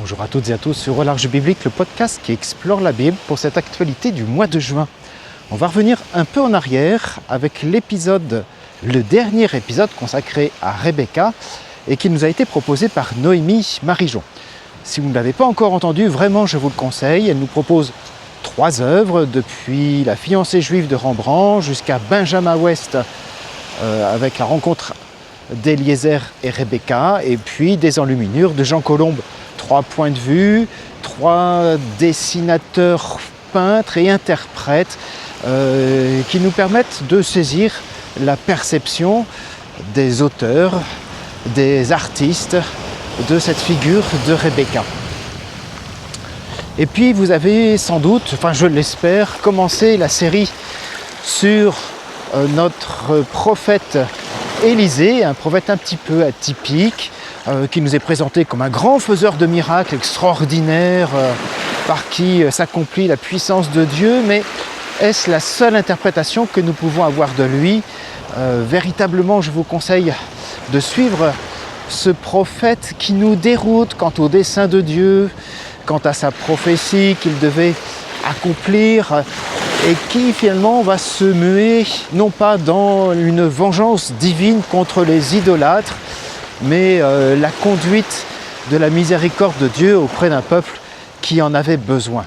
Bonjour à toutes et à tous sur Au Large Biblique, le podcast qui explore la Bible pour cette actualité du mois de juin. On va revenir un peu en arrière avec le dernier épisode consacré à Rebecca et qui nous a été proposé par Noémie Marijon. Si vous ne l'avez pas encore entendu, vraiment je vous le conseille. Elle nous propose 3 œuvres, depuis La fiancée juive de Rembrandt jusqu'à Benjamin West avec la rencontre d'Eliezer et Rebecca, et puis Des enluminures de Jean Colombe. 3 points de vue, 3 dessinateurs, peintres et interprètes qui nous permettent de saisir la perception des auteurs, des artistes de cette figure de Rebecca. Et puis vous avez sans doute, je l'espère, commencé la série sur notre prophète Élisée, un prophète un petit peu atypique, qui nous est présenté comme un grand faiseur de miracles extraordinaires, par qui s'accomplit la puissance de Dieu. Mais est-ce la seule interprétation que nous pouvons avoir de lui ? Véritablement, je vous conseille de suivre ce prophète qui nous déroute quant au dessein de Dieu, quant à sa prophétie qu'il devait accomplir, et qui finalement va se muer non pas dans une vengeance divine contre les idolâtres, mais la conduite de la miséricorde de Dieu auprès d'un peuple qui en avait besoin.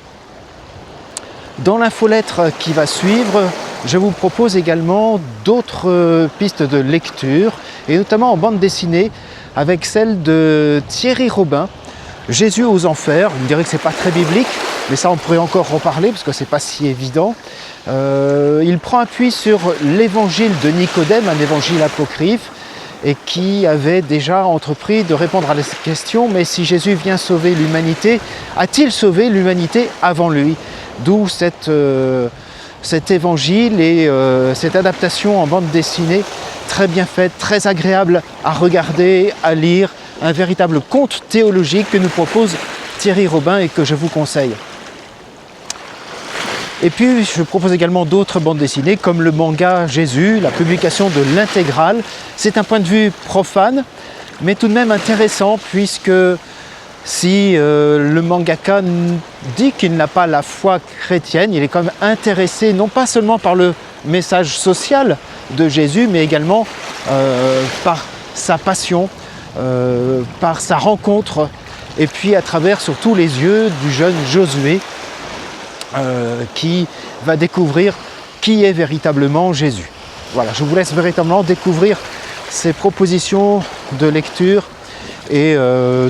Dans l'infolettre qui va suivre, je vous propose également d'autres pistes de lecture, et notamment en bande dessinée, avec celle de Thierry Robin, Jésus aux enfers. Vous me direz que c'est pas très biblique, mais ça on pourrait encore reparler parce que c'est pas si évident. Il prend appui sur l'évangile de Nicodème, un évangile apocryphe, et qui avait déjà entrepris de répondre à la question: mais si Jésus vient sauver l'humanité, a-t-il sauvé l'humanité avant lui ? D'où cet évangile et cette adaptation en bande dessinée très bien faite, très agréable à regarder, à lire, un véritable conte théologique que nous propose Thierry Robin et que je vous conseille. Et puis je propose également d'autres bandes dessinées comme le manga Jésus, la publication de l'intégrale. C'est un point de vue profane, mais tout de même intéressant, puisque si le mangaka dit qu'il n'a pas la foi chrétienne, il est quand même intéressé non pas seulement par le message social de Jésus, mais également par sa passion, par sa rencontre, et puis à travers surtout les yeux du jeune Josué, qui va découvrir qui est véritablement Jésus. Voilà, je vous laisse véritablement découvrir ces propositions de lecture et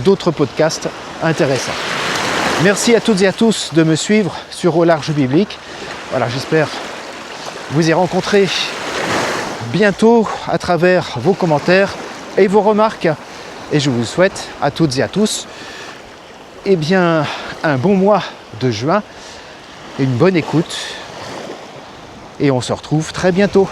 d'autres podcasts intéressants. Merci à toutes et à tous de me suivre sur Au Large Biblique. Voilà, j'espère vous y rencontrer bientôt à travers vos commentaires et vos remarques. Et je vous souhaite à toutes et à tous un bon mois de juin, une bonne écoute, et on se retrouve très bientôt.